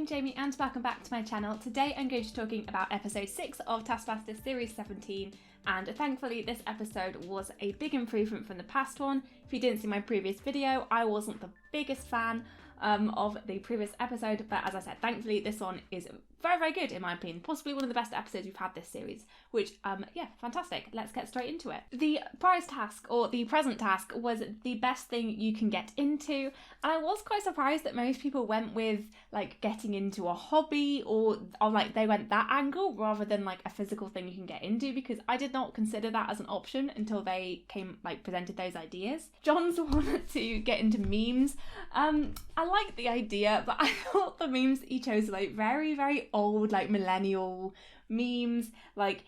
I'm Jamie and welcome back to my channel. Today I'm going to be talking about episode 6 of Taskmaster series 17, and thankfully this episode was a big improvement from the past one. If you didn't see my previous video, I wasn't the biggest fan of the previous episode, but as I said, thankfully this one is very, very good in my opinion. Possibly one of the best episodes we've had this series, which, yeah, fantastic. Let's get straight into it. The prize task, or the present task, was the best thing you can get into, and I was quite surprised that most people went with, like, getting into a hobby, or like, they went that angle rather than, like, a physical thing you can get into, because I did not consider that as an option until they presented those ideas. John's wanted to get into memes. I liked the idea, but I thought the memes he chose were, like, very, very old, like, millennial memes, like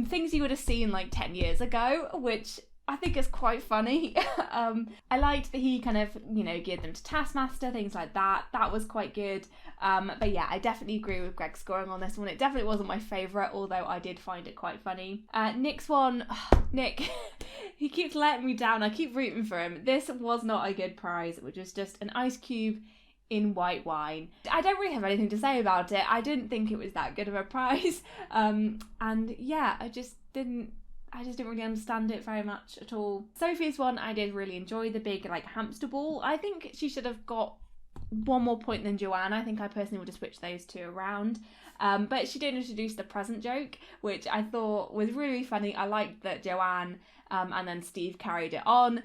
things you would have seen like 10 years ago, which I think is quite funny. I liked that he kind of, you know, geared them to Taskmaster, things like that. That was quite good. But yeah, I definitely agree with Greg's scoring on this one. It definitely wasn't my favourite, although I did find it quite funny. Nick's one, Nick, he keeps letting me down. I keep rooting for him. This was not a good prize, which was just an ice cube in white wine. I don't really have anything to say about it. I didn't think it was that good of a prize. And yeah, I just didn't really understand it very much at all. Sophie's one, I did really enjoy, the big like hamster ball. I think she should have got one more point than Joanne. I think I personally would have switched those two around. But she did introduce the present joke, which I thought was really funny. I liked that Joanne and then Steve carried it on.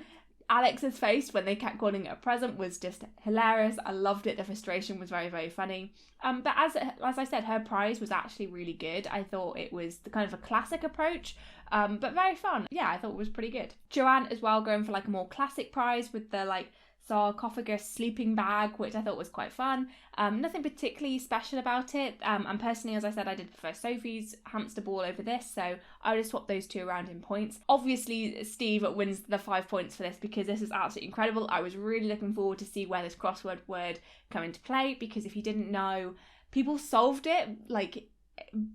Alex's face when they kept calling it a present was just hilarious. I loved it. The frustration was very, very funny. But as I said, her prize was actually really good. I thought it was the kind of a classic approach, but very fun. Yeah, I thought it was pretty good. Joanne as well, going for like a more classic prize with the like sarcophagus sleeping bag, which I thought was quite fun. Nothing particularly special about it. And personally, as I said, I did prefer Sophie's hamster ball over this, so I would have swapped those two around in points. Obviously, Steve wins the 5 points for this because this is absolutely incredible. I was really looking forward to see where this crossword would come into play, because if you didn't know, people solved it like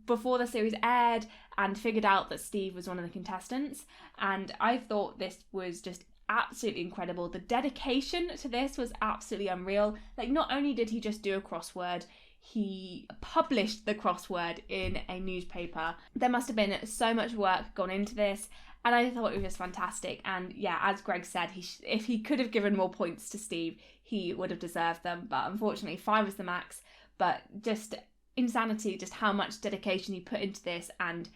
before the series aired and figured out that Steve was one of the contestants, and I thought this was just absolutely incredible. The dedication to this was absolutely unreal. Like, not only did he just do a crossword, he published the crossword in a newspaper. There must have been so much work gone into this, and I thought it was just fantastic. And yeah, as Greg said, if he could have given more points to Steve, he would have deserved them, but unfortunately 5 was the max. But just insanity, just how much dedication he put into this, and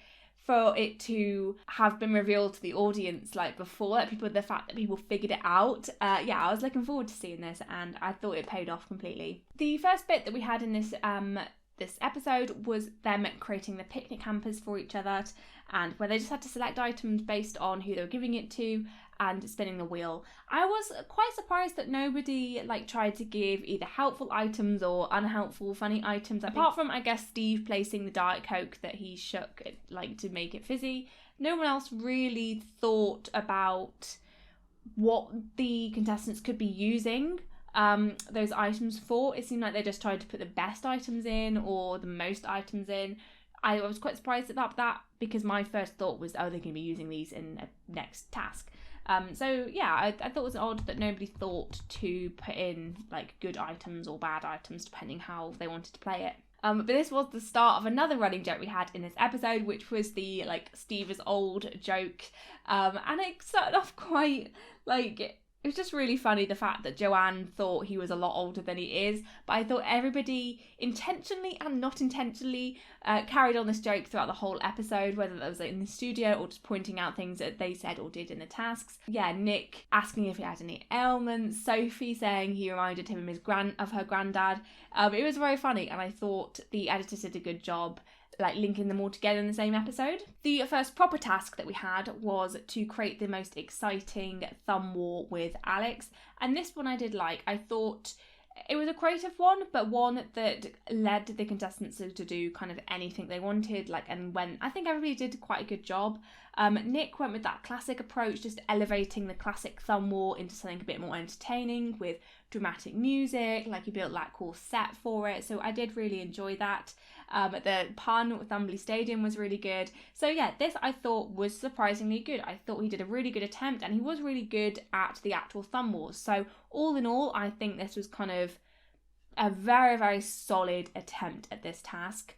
for it to have been revealed to the audience like before, like the fact that people figured it out. Yeah, I was looking forward to seeing this, and I thought it paid off completely. The first bit that we had in this episode was them creating the picnic hampers for each other, and where they just had to select items based on who they were giving it to and spinning the wheel. I was quite surprised that nobody like tried to give either helpful items or unhelpful funny items, apart from I guess Steve placing the Diet Coke that he shook like to make it fizzy. No one else really thought about what the contestants could be using those items for. It seemed like they just tried to put the best items in or the most items in. I was quite surprised at that because my first thought was, oh, they're going to be using these in a next task. So yeah, I thought it was odd that nobody thought to put in like good items or bad items depending how they wanted to play it. But this was the start of another running joke we had in this episode, which was the like Steve is old joke. And it started off quite like, it was just really funny, the fact that Joanne thought he was a lot older than he is, but I thought everybody intentionally and not intentionally carried on this joke throughout the whole episode, whether that was like, in the studio or just pointing out things that they said or did in the tasks. Yeah, Nick asking if he had any ailments, Sophie saying he reminded him of her granddad. It was very funny, and I thought the editors did a good job like linking them all together in the same episode. The first proper task that we had was to create the most exciting thumb war with Alex, and this one I did like. I thought it was a creative one, but one that led the contestants to do kind of anything they wanted, like, and when I think everybody did quite a good job. Nick went with that classic approach, just elevating the classic thumb war into something a bit more entertaining with dramatic music, like he built that cool set for it, so I did really enjoy that. The pun with Thumbley Stadium was really good. So yeah, this I thought was surprisingly good. I thought he did a really good attempt, and he was really good at the actual thumb wars. So all in all, I think this was kind of a very, very solid attempt at this task.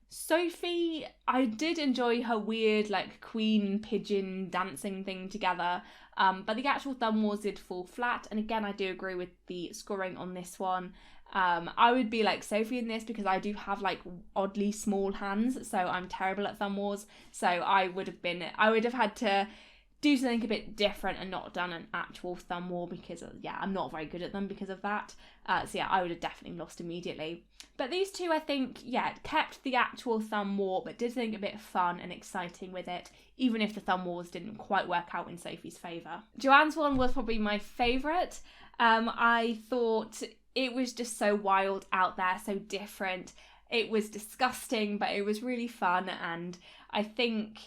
Sophie, I did enjoy her weird like queen pigeon dancing thing together, but the actual thumb wars did fall flat, and again I do agree with the scoring on this one. I would be like Sophie in this because I do have like oddly small hands, so I'm terrible at thumb wars, so I would have had to do something a bit different and not done an actual thumb war because I'm not very good at them because of that. So yeah, I would have definitely lost immediately. But these two, I think, kept the actual thumb war, but did something a bit fun and exciting with it, even if the thumb wars didn't quite work out in Sophie's favour. Joanne's one was probably my favourite. I thought it was just so wild out there, so different. It was disgusting, but it was really fun, and I think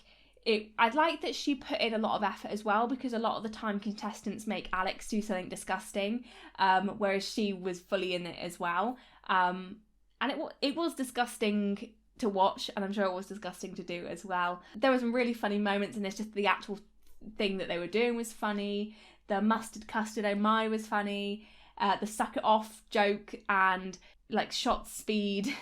I like that she put in a lot of effort as well, because a lot of the time contestants make Alex do something disgusting, whereas she was fully in it as well. And it was disgusting to watch, and I'm sure it was disgusting to do as well. There were some really funny moments in this, just the actual thing that they were doing was funny. The mustard custard oh my was funny. The suck it off joke and like shot speed,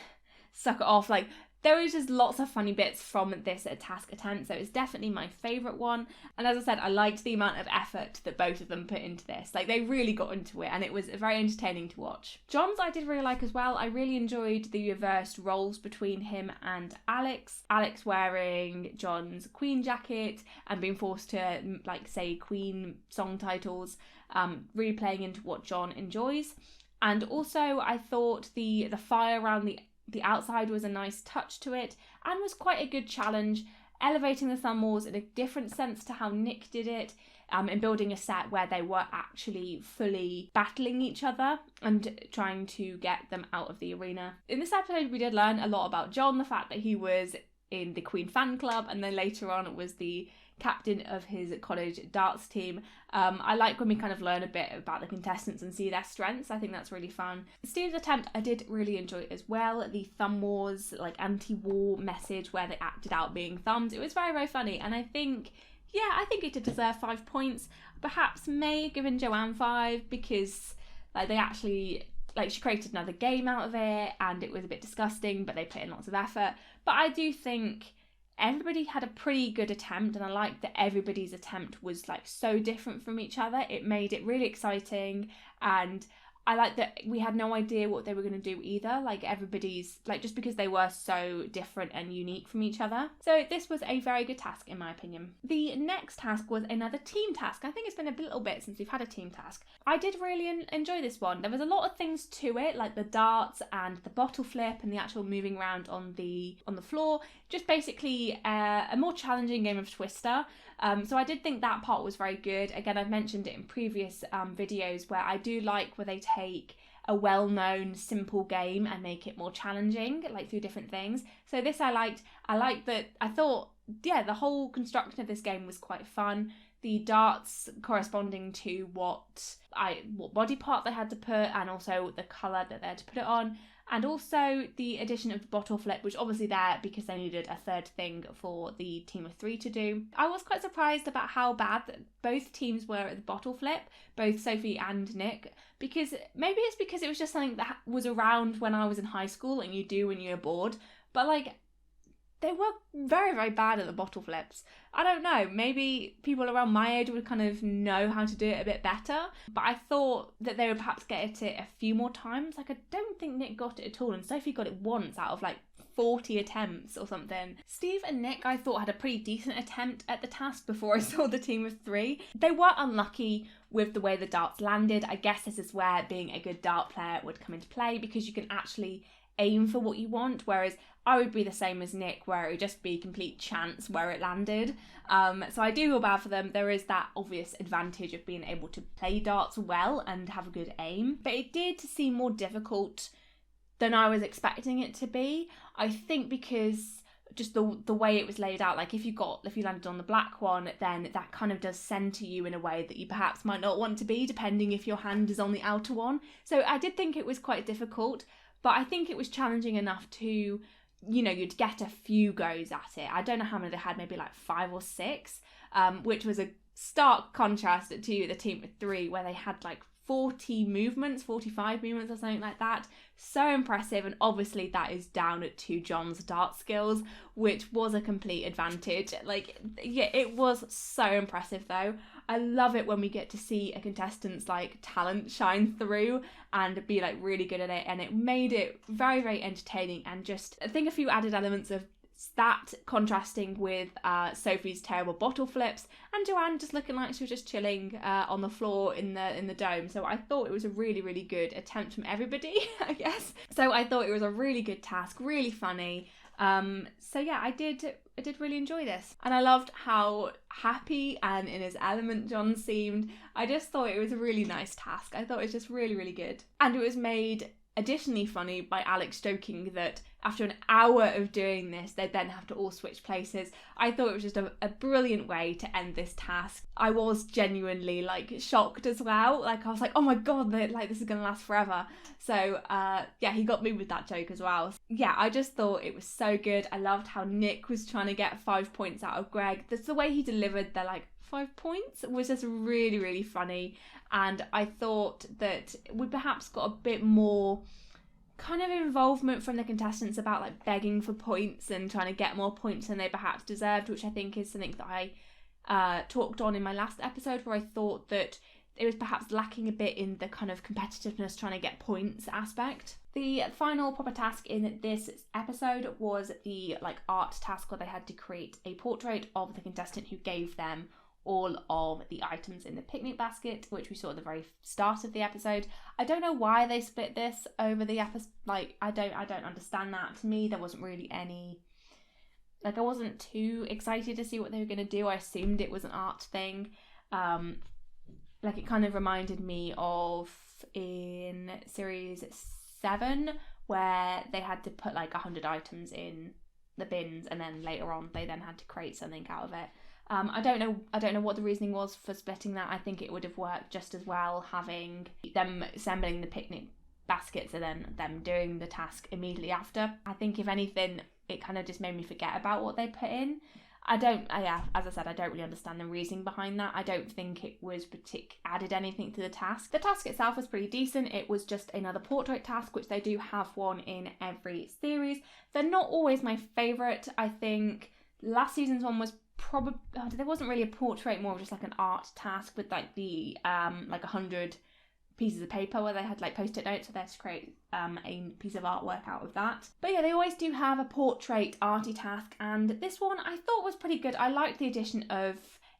suck it off, like there was just lots of funny bits from this task attempt, so it's definitely my favourite one. And as I said, I liked the amount of effort that both of them put into this. Like, they really got into it, and it was very entertaining to watch. John's I did really like as well. I really enjoyed the reversed roles between him and Alex. Alex wearing John's Queen jacket and being forced to, like, say Queen song titles, really playing into what John enjoys. And also, I thought the fire around the outside was a nice touch to it and was quite a good challenge, elevating the thumb wars in a different sense to how Nick did it, in building a set where they were actually fully battling each other and trying to get them out of the arena. In this episode we did learn a lot about John, the fact that he was in the Queen fan club, and then later on it was the captain of his college darts team. I like when we kind of learn a bit about the contestants and see their strengths. I think that's really fun. Steve's attempt I did really enjoy as well. The thumb wars, like anti-war message where they acted out being thumbs. It was very, very funny, and I think it did deserve 5 points. Perhaps may have given Joanne 5 because like they actually, like, she created another game out of it and it was a bit disgusting, but they put in lots of effort. But I do think everybody had a pretty good attempt, and I like that everybody's attempt was like so different from each other. It made it really exciting, and I like that we had no idea what they were going to do either. Like, everybody's, like, just because they were so different and unique from each other. So this was a very good task in my opinion. The next task was another team task. I think it's been a little bit since we've had a team task. I did really enjoy this one. There was a lot of things to it, like the darts and the bottle flip and the actual moving around on the floor. Just basically a more challenging game of Twister. So I did think that part was very good. Again, I've mentioned it in previous videos where I do like where they take a well-known simple game and make it more challenging, like through different things. So this I liked. I liked that. I thought, the whole construction of this game was quite fun. The darts corresponding to what body part they had to put, and also the colour that they had to put it on. And also the addition of the bottle flip, which obviously there because they needed a third thing for the team of 3 to do. I was quite surprised about how bad that both teams were at the bottle flip, both Sophie and Nick, because maybe it's because it was just something that was around when I was in high school and you do when you're bored, but like they were very, very bad at the bottle flips. I don't know, maybe people around my age would kind of know how to do it a bit better, but I thought that they would perhaps get it a few more times. Like, I don't think Nick got it at all, and Sophie got it once out of like 40 attempts or something. Steve and Nick, I thought, had a pretty decent attempt at the task before I saw the team of 3. They were unlucky with the way the darts landed. I guess this is where being a good dart player would come into play, because you can actually aim for what you want, whereas I would be the same as Nick, where it would just be complete chance where it landed. So I do feel bad for them. There is that obvious advantage of being able to play darts well and have a good aim, but it did seem more difficult than I was expecting it to be. I think because just the way it was laid out, like if you landed on the black one, then that kind of does center you in a way that you perhaps might not want to be, depending if your hand is on the outer one. So I did think it was quite difficult, but I think it was challenging enough to, you'd get a few goes at it. I don't know how many they had, maybe like 5 or 6, which was a stark contrast to the team of 3 where they had like 40 movements, 45 movements or something like that. So impressive, and obviously that is down to John's dart skills, which was a complete advantage. Like, yeah, it was so impressive though. I love it when we get to see a contestant's like talent shine through and be like really good at it, and it made it very, very entertaining, and just I think a few added elements of that contrasting with Sophie's terrible bottle flips and Joanne just looking like she was just chilling on the floor in the dome. So I thought it was a really, really good attempt from everybody, I guess. So I thought it was a really good task, really funny. So yeah, I did really enjoy this, and I loved how happy and in his element John seemed. I just thought it was a really nice task. I thought it was just really, really good, and it was made additionally funny by Alex joking that after an hour of doing this, they'd then have to all switch places. I thought it was just a brilliant way to end this task. I was genuinely like shocked as well. Like, I was like, oh my god, like this is gonna last forever. So yeah, he got me with that joke as well. Yeah, I just thought it was so good. I loved how Nick was trying to get 5 points out of Greg. That's the way he delivered the like 5 points was just really, really funny. And I thought that we perhaps got a bit more kind of involvement from the contestants about like begging for points and trying to get more points than they perhaps deserved, which I think is something that I talked on in my last episode, where I thought that it was perhaps lacking a bit in the kind of competitiveness trying to get points aspect. The final proper task in this episode was the like art task where they had to create a portrait of the contestant who gave them all of the items in the picnic basket, which we saw at the very start of the episode. I don't know why they split this over the episode. Like, I don't understand that. To me, there wasn't really any, like, I wasn't too excited to see what they were going to do. I assumed it was an art thing. Like, it kind of reminded me of in series 7 where they had to put like 100 items in the bins, and then later on they then had to create something out of it. I don't know what the reasoning was for splitting that. I think it would have worked just as well having them assembling the picnic baskets and then them doing the task immediately after. I think if anything, it kind of just made me forget about what they put in. As I said, I don't really understand the reasoning behind that. I don't think it was added anything to the task. The task itself was pretty decent. It was just another portrait task, which they do have one in every series. They're not always my favourite. I think last season's one was probably, there wasn't really a portrait, more of just like an art task with like the like 100 pieces of paper where they had like post-it notes, so they had to create a piece of artwork out of that. But yeah, they always do have a portrait arty task, and this one I thought was pretty good. I liked the addition of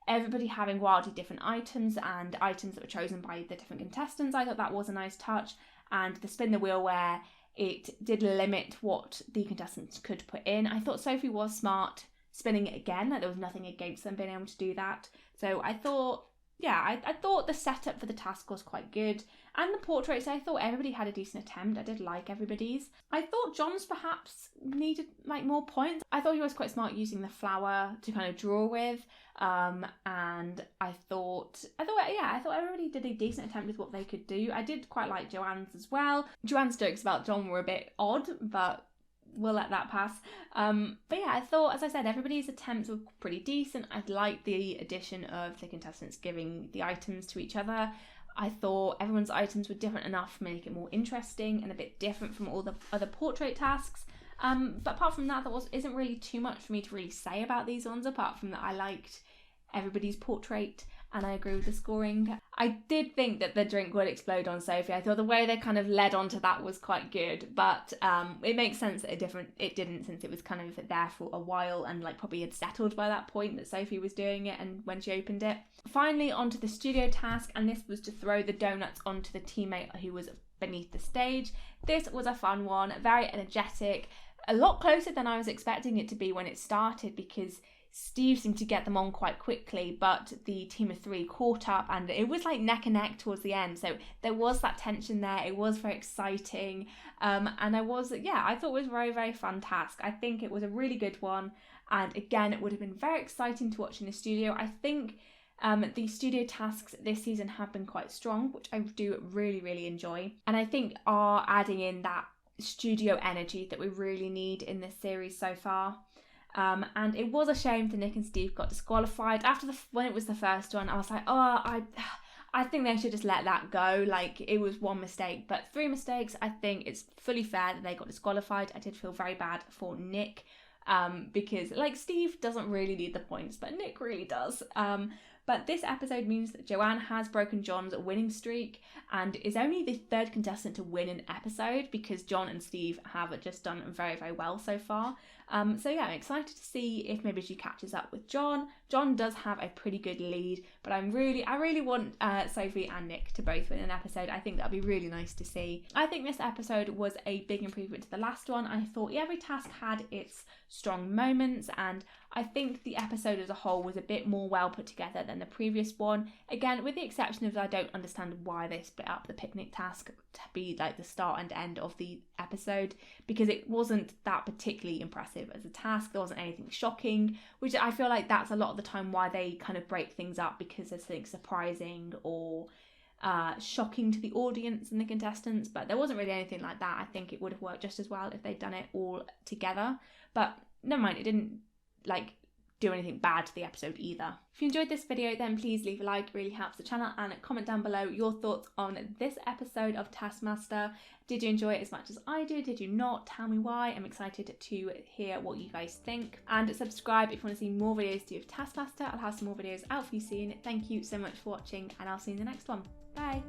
everybody having wildly different items and items that were chosen by the different contestants. I thought that was a nice touch, and the spin the wheel where it did limit what the contestants could put in. I thought Sophie was smart spinning it again, like there was nothing against them being able to do that. So I thought, yeah, I thought the setup for the task was quite good. And the portraits, I thought everybody had a decent attempt. I did like everybody's. I thought John's perhaps needed like more points. I thought he was quite smart using the flower to kind of draw with. And I thought everybody did a decent attempt with what they could do. I did quite like Joanne's as well. Joanne's jokes about John were a bit odd, but we'll let that pass. But yeah, I thought, as I said, everybody's attempts were pretty decent. I liked the addition of the contestants giving the items to each other. I thought everyone's items were different enough to make it more interesting and a bit different from all the other portrait tasks. But apart from that, isn't really too much for me to really say about these ones, apart from that I liked everybody's portrait and I agree with the scoring. I did think that the drink would explode on Sophie. I thought the way they kind of led onto that was quite good, but it makes sense that it didn't, since it was kind of there for a while and like probably had settled by that point that Sophie was doing it and when she opened it. Finally, onto the studio task, and this was to throw the donuts onto the teammate who was beneath the stage. This was a fun one, very energetic, a lot closer than I was expecting it to be when it started, because Steve seemed to get them on quite quickly, but the team of 3 caught up and it was like neck and neck towards the end. So there was that tension there. It was very exciting. And I thought it was a very, very fun task. I think it was a really good one. And again, it would have been very exciting to watch in the studio. I think the studio tasks this season have been quite strong, which I do really, really enjoy. And I think are adding in that studio energy that we really need in this series so far. And it was a shame that Nick and Steve got disqualified. When it was the first one, I was like, oh, I think they should just let that go. Like, it was one mistake, but 3 mistakes. I think it's fully fair that they got disqualified. I did feel very bad for Nick, because like Steve doesn't really need the points, but Nick really does. But this episode means that Joanne has broken John's winning streak and is only the 3rd contestant to win an episode, because John and Steve have just done very, very well so far. So yeah, I'm excited to see if maybe she catches up with John. John does have a pretty good lead, but I really want Sophie and Nick to both win an episode. I think that'd be really nice to see. I think this episode was a big improvement to the last one. I thought every task had its strong moments, and I think the episode as a whole was a bit more well put together than the previous one. Again, with the exception of I don't understand why they split up the picnic task to be like the start and end of the episode, because it wasn't that particularly impressive as a task. There wasn't anything shocking, which I feel like that's a lot of the time why they kind of break things up, because there's something surprising or shocking to the audience and the contestants. But there wasn't really anything like that. I think it would have worked just as well if they'd done it all together, but never mind, it didn't like do anything bad to the episode either. If you enjoyed this video, then please leave a like, it really helps the channel, and comment down below your thoughts on this episode of Taskmaster. Did you enjoy it as much as I did? Did you not? Tell me why. I'm excited to hear what you guys think. And subscribe if you want to see more videos to do with Taskmaster. I'll have some more videos out for you soon. Thank you so much for watching, and I'll see you in the next one. Bye!